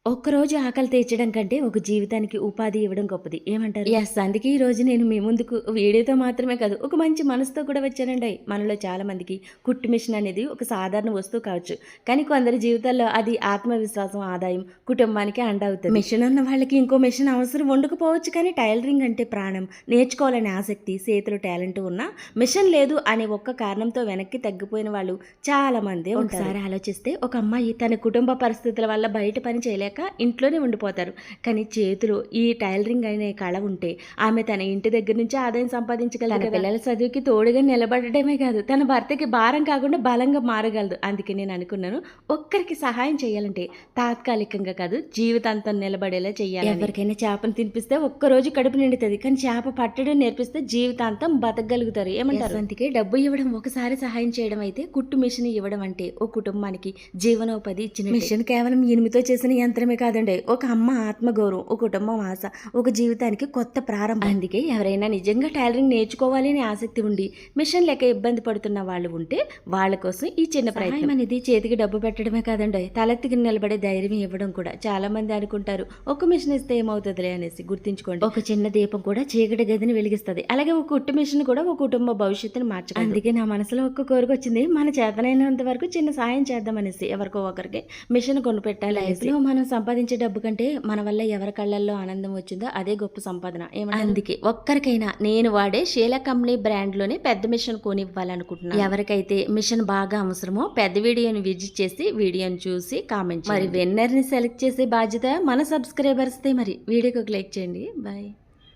ఒక్కరోజు ఆకలి తీర్చడం కంటే, ఒక జీవితానికి ఉపాధి ఇవ్వడం గొప్పది. ఏమంటారు? యెస్. అందుకే ఈరోజు నేను మీ ముందుకు వీడియోతో మాత్రమే కాదు, ఒక మంచి మనసుతో కూడా వచ్చానండి. మనలో చాలామందికి కుట్టు మిషన్ అనేది ఒక సాధారణ వస్తువు కావచ్చు. కానీ కొందరి జీవితాల్లో అది ఆత్మవిశ్వాసం, ఆదాయం, కుటుంబానికి అండ అవుతది. మిషన్ ఉన్న వాళ్ళకి ఇంకో మిషన్ అవసరం ఉండకపోవచ్చు, కానీ టైలరింగ్ అంటే ప్రాణం. నేర్చుకోవాలనే ఆసక్తి, చేతిలో టాలెంట్ ఉన్నా మిషన్ లేదు అనే ఒక్క కారణంతో వెనక్కి తగ్గిపోయిన వాళ్ళు చాలా మందే ఉంటారు. ఒకసారి ఆలోచిస్తే, ఒక అమ్మాయి తన కుటుంబ పరిస్థితుల వల్ల బయట పని చేయలేక ఇంట్లోనే ఉండిపోతారు. కానీ చేతిలో ఈ టైలరింగ్ అనే కళ ఉంటే ఆమె తన ఇంటి దగ్గర నుంచి ఆదాయం సంపాదించగలదు. తన పిల్లల చదువుకి తోడుగా నిలబడటమే కాదు, తన భర్తకి భారం కాకుండా బలంగా మారగలదు. అందుకే నేను అనుకున్నాను, ఒక్కరికి సహాయం చేయాలంటే తాత్కాలికంగా కాదు, జీవితాంతం నిలబడేలా చేయాలి. ఎవరికైనా చేపను తినిపిస్తే ఒక్కరోజు కడుపు నిండుతుంది, కానీ చేప పట్టడం నేర్పిస్తే జీవితాంతం బతకగలుగుతారు. ఏమంటారు? అందుకే డబ్బు ఇవ్వడం ఒకసారి సహాయం చేయడం అయితే, కుట్టు మిషన్ ఇవ్వడం అంటే ఓ కుటుంబానికి జీవనోపాధి ఇచ్చిన. మిషన్ కేవలం ఇనుముతో చేసిన యంత్రమే కాదండి, ఒక అమ్మ ఆత్మగౌరవం, ఒక కుటుంబం ఆశ, ఒక జీవితానికి కొత్త ప్రారంభం. అందుకే ఎవరైనా నిజంగా టైలరింగ్ నేర్చుకోవాలి అనే ఆసక్తి ఉండి మిషన్ లేక ఇబ్బంది పడుతున్న వాళ్ళు ఉంటే, వాళ్ళ కోసం ఈ చిన్న ప్రయత్నం అనేది చేతికి డబ్బు పెట్టడమే కాదండి, తలెత్తికి నిలబడే ధైర్యం ఇవ్వడం కూడా. చాలా మంది అనుకుంటారు, ఒక మిషన్ ఇస్తే ఏమవుతుందిలే అనేసి. గుర్తుంచుకోండి, ఒక చిన్న దీపం కూడా చీకటి గదిని వెలిగిస్తుంది. అలాగే ఒక కుట్టు మిషన్ కూడా ఒక కుటుంబ భవిష్యత్తును మార్చగలదు. అందుకే నా మనసులో ఒక్క కోరిక వచ్చింది, మన చేతనైనంత వరకు చిన్న సాయం చేద్దామనేసి. ఎవరికో ఒకరికి మిషన్ కొనిపెట్టాలి. లైఫ్లో మనం సంపాదించే డబ్బు కంటే మన వల్ల ఎవరి కళ్ళల్లో ఆనందం వచ్చిందో అదే గొప్ప సంపాదన. అందుకే ఒక్కరికైనా నేను వాడే షీలా కంపెనీ బ్రాండ్ లోనే పెద్ద మిషన్ కొనివ్వాలనుకుంటున్నాను. ఎవరికైతే మిషన్ బాగా అవసరమో పెద్ద వీడియోని విజిట్ చేసి వీడియోని చూసి కామెంట్. మరి విన్నర్ ని సెలెక్ట్ చేసే బాధ్యత మన సబ్స్క్రైబర్స్ దే. మరి వీడియోకి ఒక లైక్ చేయండి. బాయ్.